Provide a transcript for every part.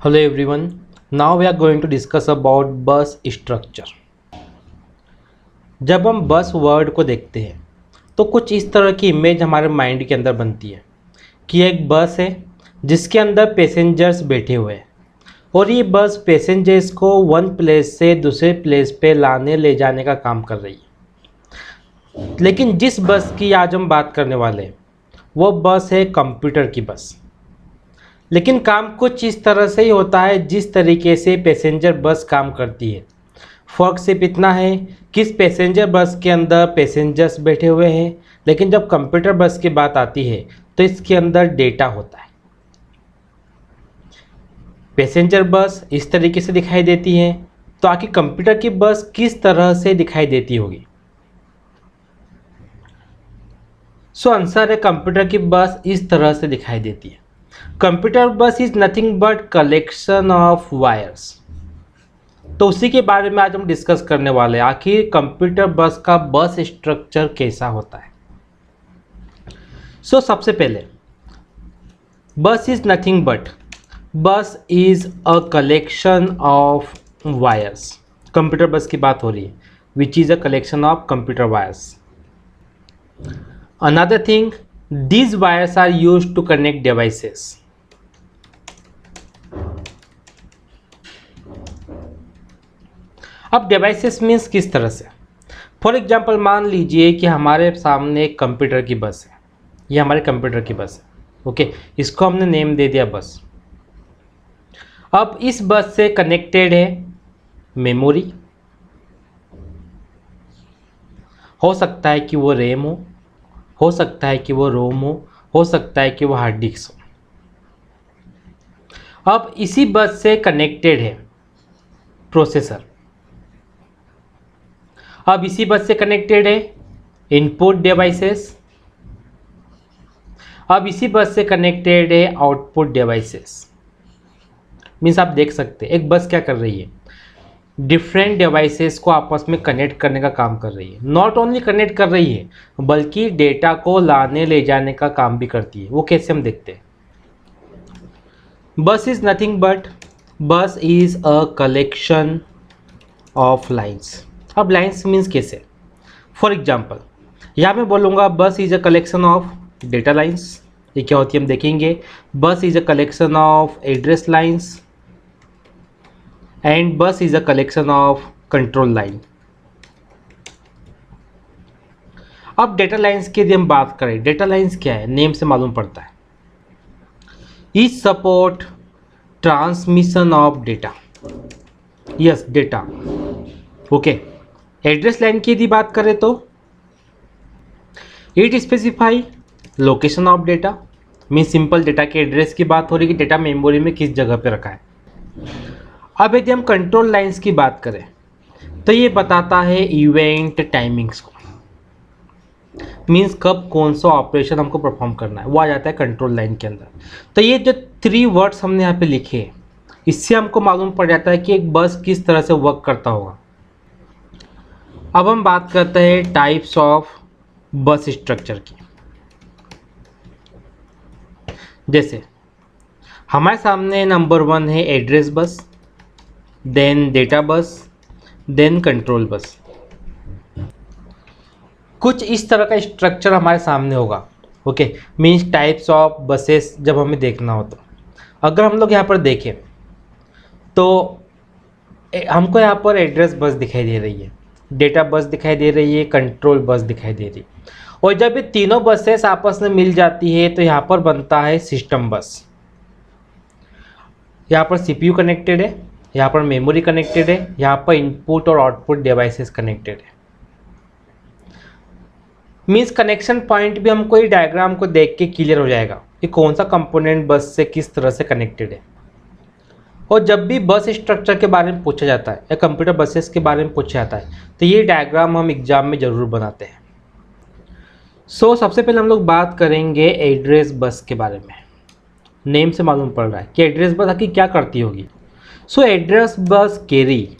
Hello everyone. Now we are going to discuss about bus structure. जब हम बस word को देखते हैं तो कुछ इस तरह की इमेज हमारे माइंड के अंदर बनती है कि एक बस है जिसके अंदर पैसेंजर्स बैठे हुए हैं और ये बस पैसेंजर्स को वन प्लेस से दूसरे प्लेस पे लाने ले जाने का काम कर रही है। लेकिन जिस बस की आज हम बात करने वाले हैं वो बस है कंप्यूटर की बस। लेकिन काम कुछ इस तरह से ही होता है जिस तरीके से पैसेंजर बस काम करती है। फ़र्क सिर्फ इतना है कि इस पैसेंजर बस के अंदर पैसेंजर्स बैठे हुए हैं, लेकिन जब कंप्यूटर बस की बात आती है तो इसके अंदर डेटा होता है। पैसेंजर बस इस तरीके से दिखाई देती है, तो आखिर कंप्यूटर की बस किस तरह से दिखाई देती होगी? सो आंसर है कंप्यूटर की बस इस तरह से दिखाई देती है। कंप्यूटर बस is nothing but collection of wires. तो उसी के बारे में आज हम डिस्कस करने वाले हैं, आखिर कंप्यूटर बस का बस स्ट्रक्चर कैसा होता है। सो सबसे पहले बस is nothing but bus is a collection of wires. Computer बस की बात हो रही है, which is a collection of computer wires. Another thing, these wires are used to connect devices. अब डिवाइसेस मीन्स किस तरह से? फॉर एग्जाम्पल मान लीजिए कि हमारे सामने एक कंप्यूटर की बस है, ये हमारे कंप्यूटर की बस है। ओके, इसको हमने नेम दे दिया बस। अब इस बस से कनेक्टेड है मेमोरी, हो सकता है कि वो रैम हो सकता है कि वो रोम हो सकता है कि वो हार्ड डिस्क हो। अब इसी बस से कनेक्टेड है प्रोसेसर, अब इसी बस से कनेक्टेड है इनपुट डिवाइसेस, अब इसी बस से कनेक्टेड है आउटपुट डिवाइसेस। मीन्स आप देख सकते हैं एक बस क्या कर रही है, डिफरेंट डिवाइसेस को आपस में कनेक्ट करने का काम कर रही है। नॉट ओनली कनेक्ट कर रही है बल्कि डेटा को लाने ले जाने का काम भी करती है। वो कैसे हम देखते हैं। Bus is nothing but bus is a collection of lines. अब लाइन्स मीन्स कैसे? फॉर एग्जाम्पल यहाँ मैं बोलूँगा bus is a collection of data lines. ये क्या होती है हम देखेंगे। Bus is a collection of address lines and bus is a collection of control line. अब डेटा लाइंस की यदि हम बात करें, डेटा लाइंस क्या है, नेम से मालूम पड़ता है, is support transmission of data. Yes, data. Okay, address line की यदि बात करें तो it specify location of data. Mean simple data के एड्रेस की बात हो रही है कि डेटा मेमोरी में किस जगह पे रखा है। अब यदि हम कंट्रोल लाइंस की बात करें तो ये बताता है इवेंट टाइमिंग्स को। मीन्स कब कौन सा ऑपरेशन हमको परफॉर्म करना है, वो आ जाता है कंट्रोल लाइन के अंदर। तो ये जो 3 वर्ड्स हमने यहाँ पे लिखे हैं, इससे हमको मालूम पड़ जाता है कि एक बस किस तरह से वर्क करता होगा। अब हम बात करते हैं टाइप्स ऑफ बस स्ट्रक्चर की। जैसे हमारे सामने नंबर 1 है address bus, then data bus, then control bus. कुछ इस तरह का स्ट्रक्चर हमारे सामने होगा। Okay, means types of buses जब हमें देखना हो तो अगर हम लोग यहाँ पर देखें तो हमको यहाँ पर एड्रेस बस दिखाई दे रही है, डेटा बस दिखाई दे रही है, कंट्रोल बस दिखाई दे रही है। और जब ये तीनों बसेस आपस में मिल जाती है तो यहाँ पर बनता है सिस्टम बस। यहाँ पर सीपीयू कनेक्टेड है, यहाँ पर मेमोरी कनेक्टेड है, यहाँ पर इनपुट और आउटपुट डिवाइसेस कनेक्टेड है। मीन्स कनेक्शन पॉइंट भी हमको ये डायग्राम को देख के क्लियर हो जाएगा कि कौन सा कंपोनेंट बस से किस तरह से कनेक्टेड है। और जब भी बस स्ट्रक्चर के बारे में पूछा जाता है या कंप्यूटर बसेस के बारे में पूछा जाता है तो ये डायग्राम हम एग्जाम में ज़रूर बनाते हैं। सो सबसे पहले हम लोग बात करेंगे एड्रेस बस के बारे में। नेम से मालूम पड़ रहा है कि एड्रेस बस आखिर क्या करती होगी। So address bus carry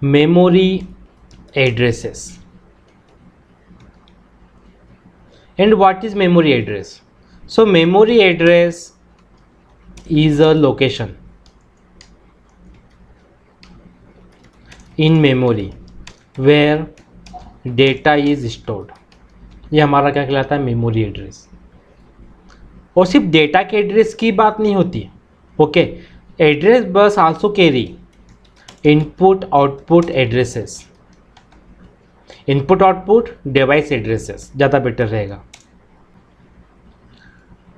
memory addresses. And what is memory address? So memory address is a location in memory where data is stored. ये हमारा क्या कहलाता है, मेमोरी एड्रेस। और सिर्फ डेटा के एड्रेस की बात नहीं होती, okay. Address bus also carry input output addresses, input output device addresses ज़्यादा बेटर रहेगा।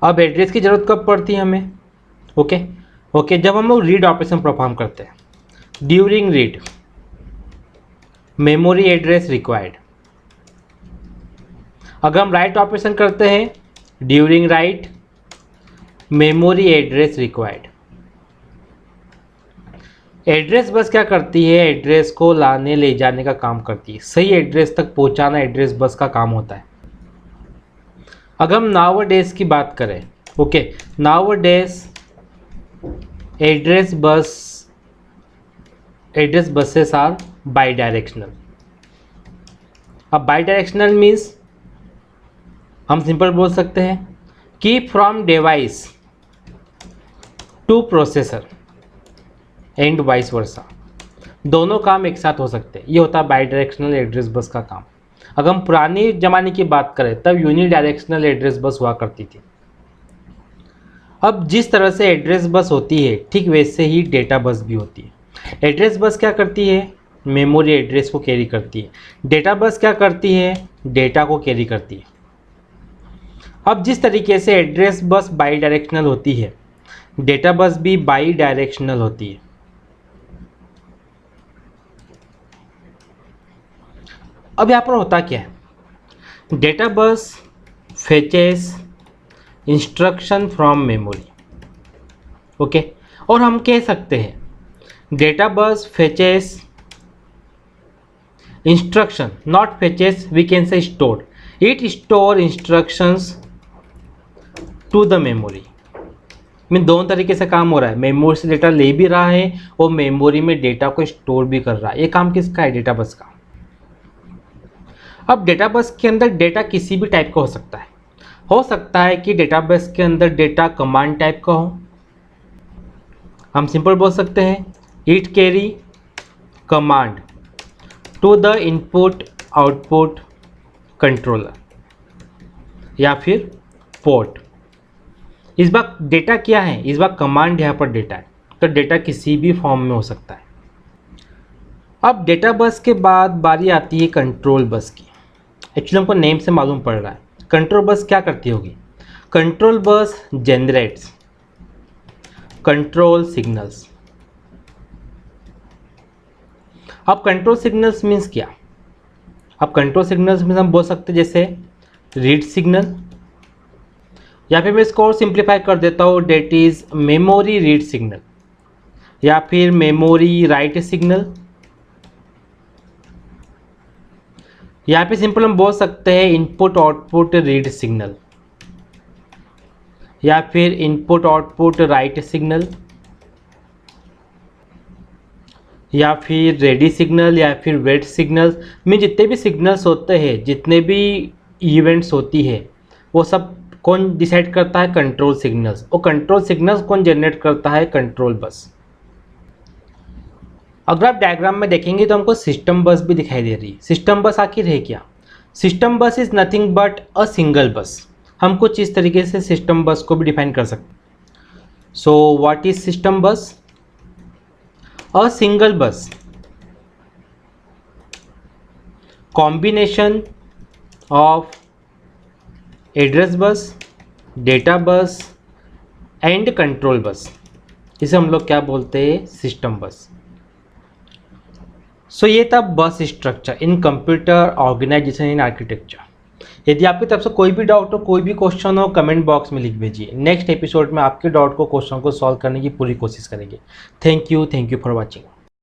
अब एड्रेस की ज़रूरत कब पड़ती है हमें, ओके, जब हम लोग रीड ऑपरेशन परफॉर्म करते हैं। During read memory address required. अगर हम राइट ऑपरेशन करते हैं, during write memory address required. Address bus क्या करती है, एड्रेस को लाने ले जाने का काम करती है, सही एड्रेस तक पहुंचाना एड्रेस बस का काम होता है। अगर हम नाउअडेज की बात करें, okay, nowadays address buses are bidirectional. अब बाई डायरेक्शनल मीन्स हम सिंपल बोल सकते हैं कि from device to processor and vice versa, दोनों काम एक साथ हो सकते हैं। ये होता है बाई डायरेक्शनल एड्रेस बस का काम। अगर हम पुराने ज़माने की बात करें तब यूनि डायरेक्शनल एड्रेस बस हुआ करती थी। अब जिस तरह से एड्रेस बस होती है ठीक वैसे ही डेटा बस भी होती है। एड्रेस बस क्या करती है, मेमोरी एड्रेस को कैरी करती है। डेटा बस क्या करती है, डेटा को कैरी करती है। अब जिस तरीके से एड्रेस बस बाई डायरेक्शनल होती है, डेटा बस भी बाई डायरेक्शनल होती है। अब यहाँ पर होता क्या है, data bus fetches instruction from memory, okay. और हम कह सकते हैं data bus fetches instruction, not fetches, we can say store, it store instructions to the memory. में दोनों तरीके से काम हो रहा है, मेमोरी से डेटा ले भी रहा है और मेमोरी में डेटा को स्टोर भी कर रहा है। ये काम किसका है, डेटा बस का। अब डेटा बस के अंदर डेटा किसी भी टाइप का हो सकता है कि डेटा बस के अंदर डेटा कमांड टाइप का हो। हम सिंपल बोल सकते हैं it carry command to the input output controller या फिर पोर्ट। इस बार डेटा क्या है, इस बार कमांड यहाँ पर डेटा है, तो डेटा किसी भी फॉर्म में हो सकता है। अब डेटा बस के बाद बारी आती है कंट्रोल बस की। एक्चुअली हमको नेम से मालूम पड़ रहा है कंट्रोल बस क्या करती होगी। Control bus generates control signals. अब कंट्रोल सिग्नल्स मीन्स क्या, अब कंट्रोल सिग्नल्स मीन्स हम बोल सकते हैं जैसे रीड सिग्नल, या फिर मैं इसको और सिंप्लीफाई कर देता हूँ, that is memory read signal या फिर मेमोरी राइट सिग्नल। यहाँ पे सिंपल हम बोल सकते हैं इनपुट आउटपुट रीड सिग्नल या फिर इनपुट आउटपुट राइट सिग्नल या फिर रेडी सिग्नल या फिर वेट सिग्नल में जितने भी सिग्नल्स होते हैं, जितने भी इवेंट्स होती है, वो सब कौन डिसाइड करता है, कंट्रोल सिग्नल्स। और कंट्रोल सिग्नल्स कौन जनरेट करता है, कंट्रोल बस। अगर आप डायग्राम में देखेंगे तो हमको सिस्टम बस भी दिखाई दे रही है। सिस्टम बस आखिर है क्या, सिस्टम बस is nothing but a single बस। हम कुछ इस तरीके से सिस्टम बस को भी डिफाइन कर सकते हैं। सो व्हाट इज सिस्टम बस, अ सिंगल बस combination of address bus, data bus and control bus, इसे हम लोग क्या बोलते हैं, सिस्टम बस। सो ये था bus structure in computer organization in architecture. यदि आपकी तरफ से कोई भी डाउट हो, कोई भी क्वेश्चन हो, कमेंट बॉक्स में लिख भेजिए। नेक्स्ट एपिसोड में आपके डाउट को, क्वेश्चन को सॉल्व करने की पूरी कोशिश करेंगे। Thank you for watching.